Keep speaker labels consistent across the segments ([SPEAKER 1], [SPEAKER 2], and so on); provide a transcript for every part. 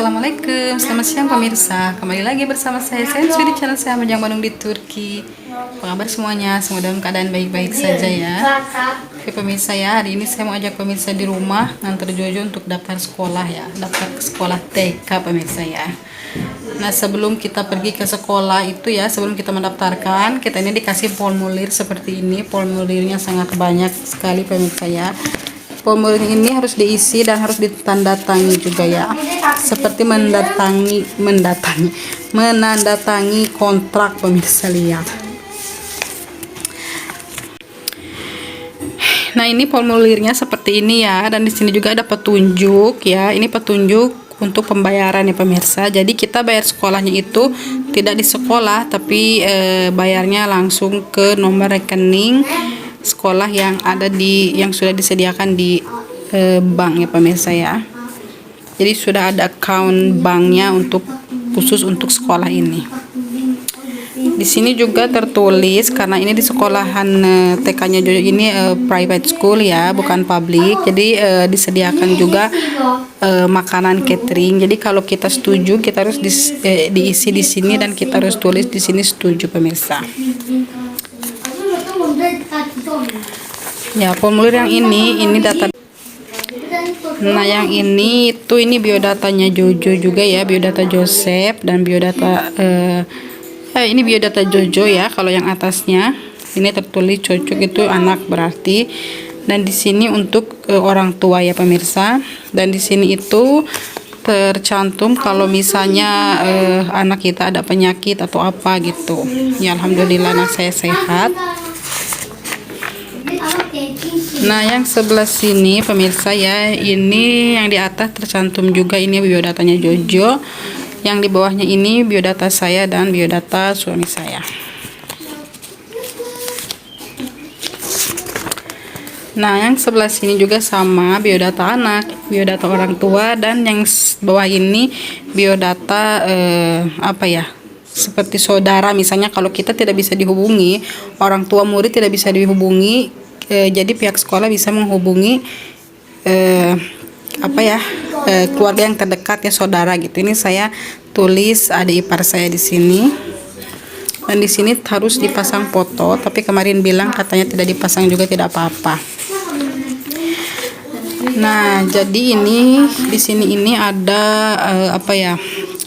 [SPEAKER 1] Assalamualaikum, selamat siang pemirsa. Kembali lagi bersama saya di channel saya Majang Bandung di Turki. Apa kabar semuanya? Semoga dalam keadaan baik-baik saja ya. Oke pemirsa ya, hari ini saya mau ajak pemirsa di rumah nganter Jojo untuk daftar sekolah ya, daftar ke sekolah TK pemirsa ya. Nah sebelum kita pergi ke sekolah itu ya, sebelum kita mendaftarkan, kita ini dikasih formulir seperti ini. Formulirnya sangat banyak sekali pemirsa ya. Formulir ini harus diisi dan harus ditandatangani juga ya, seperti menandatangi kontrak pemirsa lihat. Nah ini formulirnya seperti ini ya, dan di sini juga ada petunjuk ya. Ini petunjuk untuk pembayaran ya pemirsa. Jadi kita bayar sekolahnya itu tidak di sekolah, tapi bayarnya langsung ke nomor rekening sekolah yang ada yang sudah disediakan di bank ya pemirsa ya. Jadi sudah ada account banknya khusus untuk sekolah ini. Di sini juga tertulis karena ini di sekolahan TK-nya Jojo ini private school ya, bukan public. Jadi disediakan juga makanan catering. Jadi kalau kita setuju, kita harus diisi di sini dan kita harus tulis di sini setuju pemirsa. Ya, formulir yang ini data. Nah, yang ini biodatanya Jojo juga ya, biodata Joseph dan biodata ini biodata Jojo ya. Kalau yang atasnya ini tertulis cocok itu anak berarti, dan di sini untuk orang tua ya pemirsa. Dan di sini itu tercantum kalau misalnya anak kita ada penyakit atau apa gitu. Ya alhamdulillah anak saya sehat. Nah yang sebelah sini pemirsa ya, ini yang di atas tercantum juga ini biodatanya Jojo, yang di bawahnya ini biodata saya dan biodata suami saya. Nah yang sebelah sini juga sama, biodata anak, biodata orang tua, dan yang bawah ini biodata seperti saudara. Misalnya kalau kita tidak bisa dihubungi, orang tua murid tidak bisa dihubungi, jadi pihak sekolah bisa menghubungi keluarga yang terdekat ya, saudara gitu. Ini saya tulis adik ipar saya di sini. Dan di sini harus dipasang foto, tapi kemarin bilang katanya tidak dipasang juga tidak apa-apa. Nah, jadi ini di sini ini ada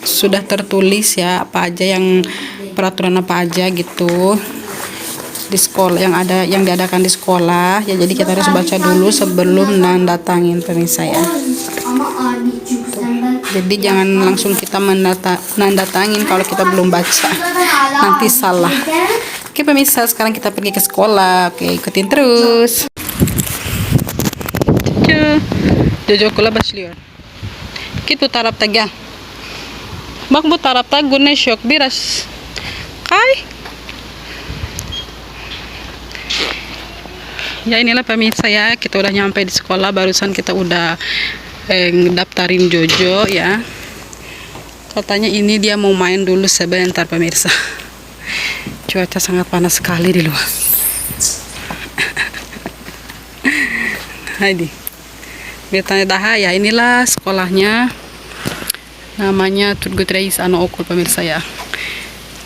[SPEAKER 1] sudah tertulis ya apa aja yang peraturan apa aja gitu di sekolah yang diadakan di sekolah ya. Jadi kita harus baca dulu sebelum nandatangin pemirsa ya. Jadi jangan langsung kita nandatangin kalau kita belum baca, nanti salah. Oke pemirsa, sekarang kita pergi ke sekolah. Oke, ikutin terus. Jojo kula basliyor. Kitu tarap tagya. Bak bu tarap tag gune syok biras. Kai. Ya inilah pemirsa ya, kita udah nyampe di sekolah. Barusan kita udah daftarin Jojo ya. Katanya ini dia mau main dulu sebentar pemirsa. Cuaca sangat panas sekali di luar. Haidi. Betanya dah ya, inilah sekolahnya. Namanya Turgut Reis Ano Okul pemirsa ya.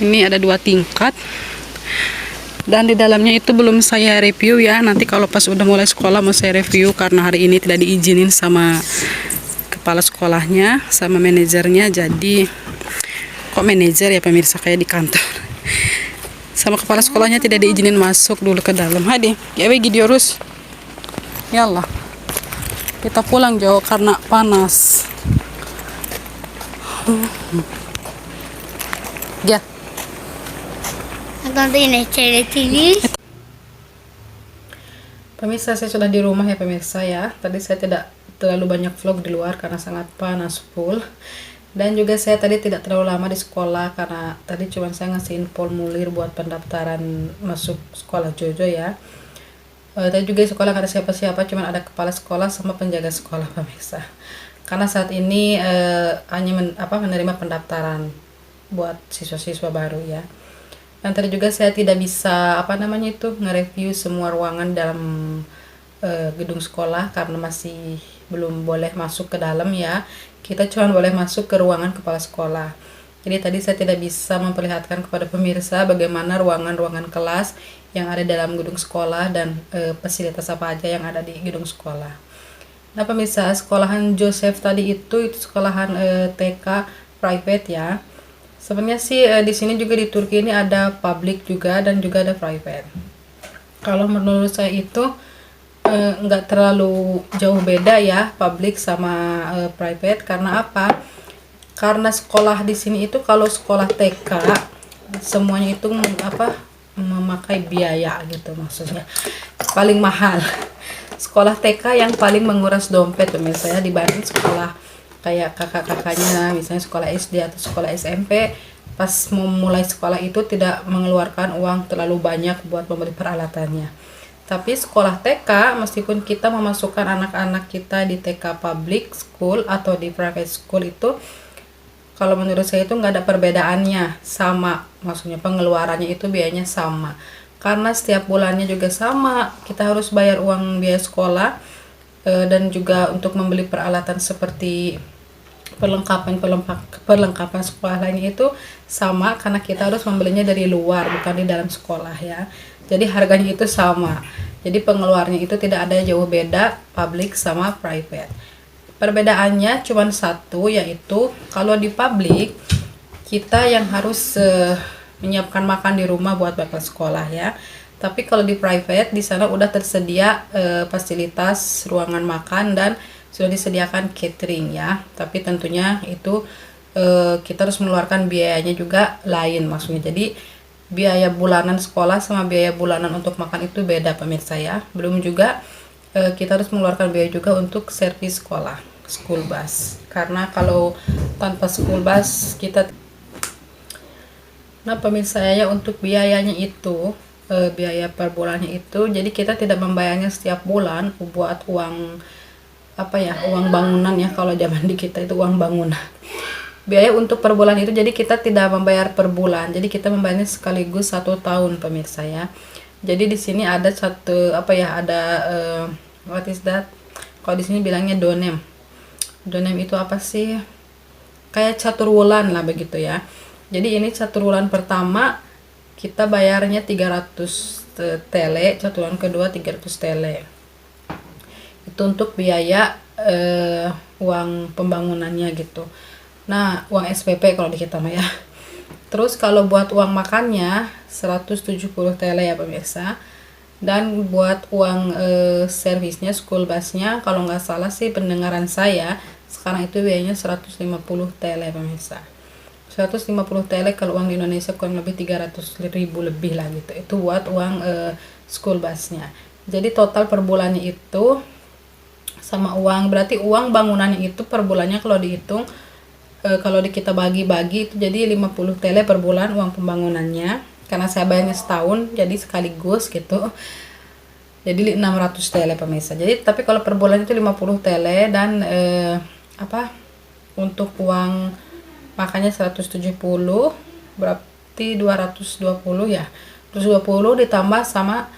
[SPEAKER 1] Ini ada 2 tingkat. Dan di dalamnya itu belum saya review ya. Nanti kalau pas udah mulai sekolah mau saya review, karena hari ini tidak diizinin sama kepala sekolahnya, sama manajernya. Jadi kok manajer ya pemirsa, kayak di kantor. Sama kepala sekolahnya tidak diizinin masuk dulu ke dalam. Hadi, ya bagi diurus. Yallah. Kita pulang jauh karena panas. Ya. Pemirsa, saya sudah di rumah ya pemirsa ya. Tadi saya tidak terlalu banyak vlog di luar karena sangat panas full. Dan juga saya tadi tidak terlalu lama di sekolah karena tadi cuma saya ngasihin formulir buat pendaftaran masuk sekolah Jojo ya. Tadi juga di sekolah nggak ada siapa-siapa, cuma ada kepala sekolah sama penjaga sekolah pemirsa. Karena saat ini hanya menerima pendaftaran buat siswa-siswa baru ya. Dan tadi juga saya tidak bisa nge-review semua ruangan dalam gedung sekolah karena masih belum boleh masuk ke dalam ya. Kita cuma boleh masuk ke ruangan kepala sekolah. Jadi tadi saya tidak bisa memperlihatkan kepada pemirsa bagaimana ruangan-ruangan kelas yang ada dalam gedung sekolah dan fasilitas apa aja yang ada di gedung sekolah. Nah pemirsa, sekolahan Joseph tadi itu sekolahan TK private ya. Sebenarnya sih di sini juga di Turki ini ada public juga dan juga ada private. Kalau menurut saya itu nggak terlalu jauh beda ya public sama private. Karena apa? Karena sekolah di sini itu kalau sekolah TK semuanya itu memakai biaya gitu, maksudnya paling mahal. Sekolah TK yang paling menguras dompet pemirsa ya, dibanding sekolah kayak kakak-kakaknya misalnya sekolah SD atau sekolah SMP. Pas memulai sekolah itu tidak mengeluarkan uang terlalu banyak buat membeli peralatannya. Tapi sekolah TK, meskipun kita memasukkan anak-anak kita di TK public school atau di private school itu, kalau menurut saya itu nggak ada perbedaannya, sama, maksudnya pengeluarannya itu biayanya sama. Karena setiap bulannya juga sama, kita harus bayar uang biaya sekolah dan juga untuk membeli peralatan seperti perlengkapan sekolah lainnya itu sama, karena kita harus membelinya dari luar bukan di dalam sekolah ya. Jadi harganya itu sama. Jadi pengeluarannya itu tidak ada jauh beda public sama private. Perbedaannya cuma satu, yaitu kalau di public kita yang harus menyiapkan makan di rumah buat bekal sekolah ya. Tapi kalau di private di sana udah tersedia fasilitas ruangan makan dan sudah disediakan catering ya. Tapi tentunya itu kita harus mengeluarkan biayanya juga lain maksudnya. Jadi biaya bulanan sekolah sama biaya bulanan untuk makan itu beda pemirsa ya. Belum juga kita harus mengeluarkan biaya juga untuk servis sekolah, school bus. Karena kalau tanpa school bus kita. Nah pemirsa ya, untuk biayanya itu biaya per bulannya itu, jadi kita tidak membayarnya setiap bulan buat uang uang bangunan ya. Kalau zaman di kita itu uang bangunan. Biaya untuk per bulan itu, jadi kita tidak membayar per bulan, jadi kita membayarnya sekaligus 1 tahun pemirsa ya. Jadi di sini ada ada what is that? Kalau di sini bilangnya donem. Donem itu apa sih? Kayak catur wulan lah begitu ya. Jadi ini catur wulan pertama kita bayarnya 300 tele, catur wulan kedua 300 tele. Itu untuk biaya uang pembangunannya gitu. Nah, uang SPP kalau di kita mah ya. Terus kalau buat uang makannya 170 tele ya pemirsa. Dan buat uang servisnya, school busnya, kalau nggak salah sih pendengaran saya sekarang itu biayanya 150 tele pemirsa. 150 tele kalau uang di Indonesia kurang lebih 300.000 lebih lah gitu. Itu buat uang school busnya. Jadi total per bulannya itu sama uang, berarti uang bangunannya itu per bulannya kalau dihitung kalau kita bagi-bagi itu jadi 50 tele per bulan uang pembangunannya. Karena saya bayarnya setahun jadi sekaligus gitu. Jadi 600 tele pemirsa. Jadi tapi kalau per bulan itu 50 tele dan untuk uang makanya 170 berarti 220 ya. 220 ditambah sama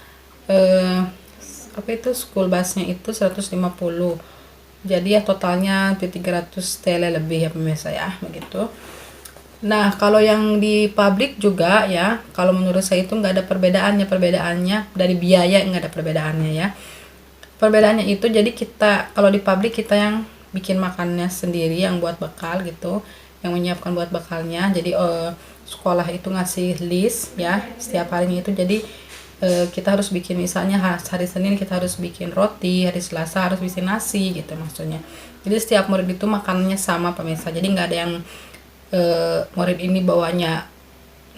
[SPEAKER 1] school busnya itu 150. Jadi ya totalnya 300 tele lebih ya pemirsa ya, begitu. Nah kalau yang di public juga ya, kalau menurut saya itu nggak ada perbedaannya dari biaya, nggak ada perbedaannya ya. Perbedaannya itu jadi kita kalau di public kita yang bikin makannya sendiri, yang buat bekal gitu, yang menyiapkan buat bekalnya. Jadi sekolah itu ngasih list ya setiap harinya itu. Jadi kita harus bikin, misalnya hari Senin kita harus bikin roti, hari Selasa harus bikin nasi gitu maksudnya. Jadi setiap murid itu makanannya sama pemirsa. Jadi nggak ada yang murid ini bawanya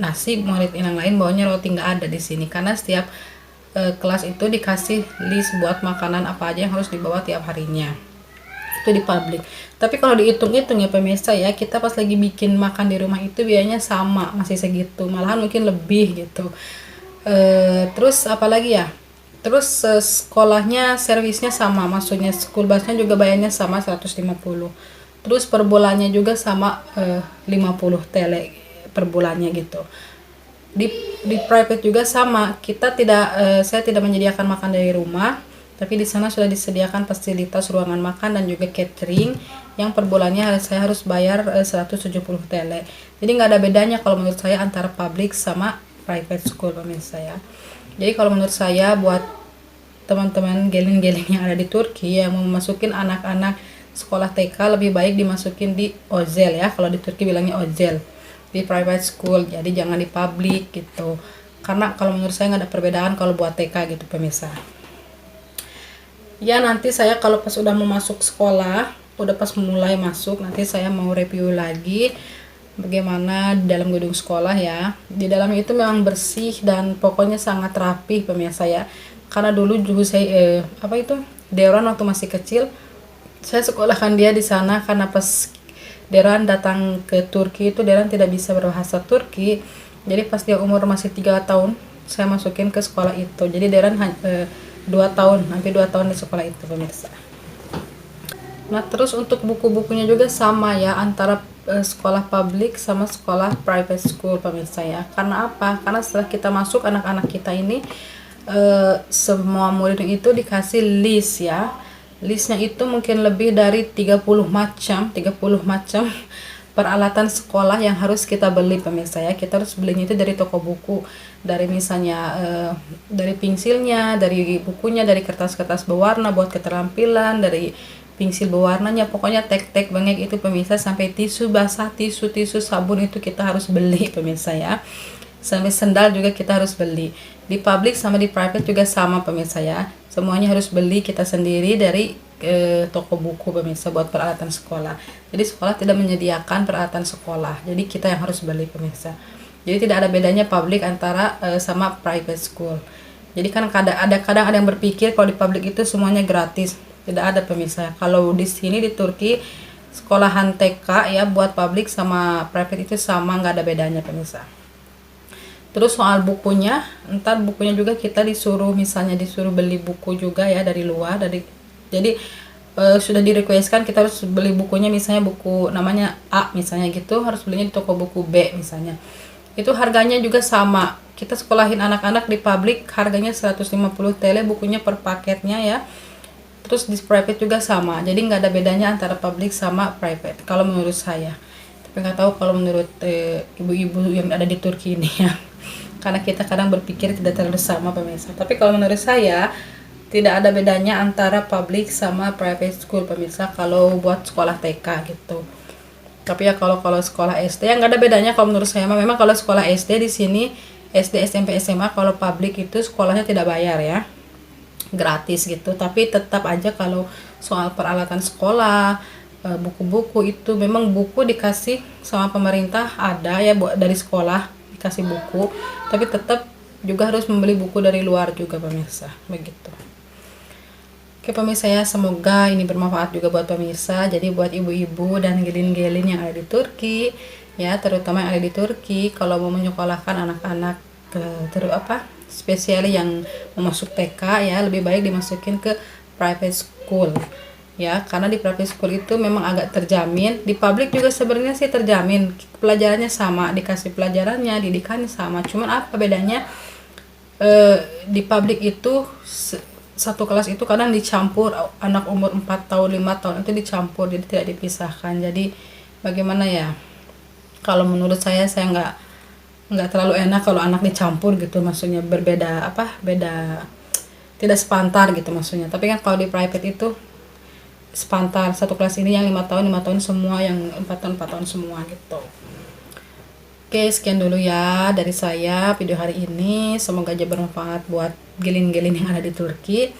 [SPEAKER 1] nasi, murid yang lain bawanya roti, nggak ada di sini. Karena setiap kelas itu dikasih list buat makanan apa aja yang harus dibawa tiap harinya. Itu di public. Tapi kalau dihitung-hitung ya pemirsa ya, kita pas lagi bikin makan di rumah itu biayanya sama, masih segitu, malahan mungkin lebih gitu. Terus apalagi ya, terus sekolahnya servisnya sama, maksudnya school busnya juga bayarnya sama 150. Terus per bulannya juga sama 50 tele per bulannya gitu. Di private juga sama, kita tidak saya tidak menyediakan makan dari rumah, Tapi di sana sudah disediakan fasilitas ruangan makan dan juga catering yang per bulannya saya harus bayar 170 TL. Jadi nggak ada bedanya kalau menurut saya antara public sama private school pemirsa ya. Jadi kalau menurut saya buat teman-teman gelin-gelin yang ada di Turki yang mau masukin anak-anak sekolah TK, lebih baik dimasukin di Özel ya, kalau di Turki bilangnya Özel, di private school. Jadi jangan di public gitu, karena kalau menurut saya nggak ada perbedaan kalau buat TK gitu pemirsa ya. Nanti saya kalau pas udah mau masuk sekolah, udah pas mulai masuk, nanti saya mau review lagi bagaimana di dalam gedung sekolah ya. Di dalamnya itu memang bersih dan pokoknya sangat rapi pemirsa ya. Karena dulu juga saya Dewan waktu masih kecil, saya sekolahkan dia di sana. Karena pas Dewan datang ke Turki itu, Dewan tidak bisa berbahasa Turki. Jadi pas dia umur masih 3 tahun, saya masukin ke sekolah itu. Jadi Dewan 2 tahun, hampir 2 tahun di sekolah itu pemirsa. Nah terus untuk buku-bukunya juga sama ya, antara sekolah publik sama sekolah private school pemirsa ya. Karena apa? Karena setelah kita masuk, anak-anak kita ini semua murid itu dikasih list ya. Listnya itu mungkin lebih dari 30 macam peralatan sekolah yang harus kita beli pemirsa ya. Kita harus belinya itu dari toko buku, dari misalnya dari pensilnya, dari bukunya, dari kertas-kertas berwarna buat keterampilan, dari pensil berwarnanya, pokoknya tek-tek banget itu pemirsa. Sampai tisu basah, tisu sabun itu kita harus beli pemirsa ya. Sampai sendal juga kita harus beli. Di public sama di private juga sama pemirsa ya, semuanya harus beli kita sendiri dari toko buku pemirsa buat peralatan sekolah. Jadi sekolah tidak menyediakan peralatan sekolah, jadi kita yang harus beli pemirsa. Jadi tidak ada bedanya public antara sama private school. Jadi kan kadang ada yang berpikir kalau di public itu semuanya gratis. Tidak ada pemirsa. Kalau di sini di Turki, sekolahan TK ya buat public sama private itu sama, nggak ada bedanya pemirsa. Terus soal bukunya, ntar bukunya juga kita disuruh beli buku juga ya dari luar. Jadi sudah direquestkan kita harus beli bukunya, misalnya buku namanya A misalnya gitu, harus belinya di toko buku B misalnya. Itu harganya juga sama. Kita sekolahin anak-anak di public harganya 150 TL bukunya per paketnya ya. Terus di private juga sama. Jadi nggak ada bedanya antara public sama private kalau menurut saya. Tapi nggak tahu kalau menurut ibu-ibu yang ada di Turki ini ya. Karena kita kadang berpikir tidak terlalu sama pemirsa. Tapi kalau menurut saya tidak ada bedanya antara public sama private school pemirsa kalau buat sekolah TK gitu. Tapi ya kalau sekolah SD ya nggak ada bedanya kalau menurut saya. Memang kalau sekolah SD di sini, SD, SMP, SMA, kalau public itu sekolahnya tidak bayar ya, gratis gitu. Tapi tetap aja kalau soal peralatan sekolah, buku-buku itu memang buku dikasih sama pemerintah ada ya dari sekolah dikasih buku, tapi tetap juga harus membeli buku dari luar juga pemirsa begitu. Oke pemirsa ya, semoga ini bermanfaat juga buat pemirsa. Jadi buat ibu-ibu dan gelin-gelin yang ada di Turki ya, terutama yang ada di Turki, kalau mau menyekolahkan anak-anak spesial yang mau masuk TK ya, lebih baik dimasukin ke private school ya, karena di private school itu memang agak terjamin. Di public juga sebenarnya sih terjamin, pelajarannya sama, dikasih pelajarannya, didikannya sama. Cuman apa bedanya, di public itu satu kelas itu kadang dicampur, anak umur 4 tahun 5 tahun itu dicampur, jadi tidak dipisahkan. Jadi bagaimana ya, kalau menurut saya nggak terlalu enak kalau anak dicampur gitu, maksudnya beda tidak sepantar gitu maksudnya. Tapi kan kalau di private itu sepantar, satu kelas ini yang 5 tahun semua, yang 4 tahun semua gitu. Oke, sekian dulu ya dari saya video hari ini. Semoga aja bermanfaat buat gelin-gelin yang ada di Turki.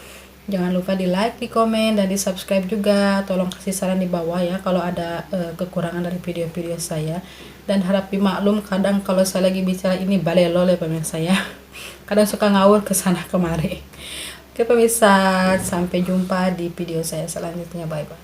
[SPEAKER 1] Jangan lupa di like, di komen, dan di subscribe juga. Tolong kasih saran di bawah ya kalau ada kekurangan dari video-video saya. Dan harap dimaklum kadang kalau saya lagi bicara ini balelol ya pemirsa ya. Kadang suka ngawur ke sana kemari. Oke pemirsa, sampai jumpa di video saya selanjutnya. Bye bye.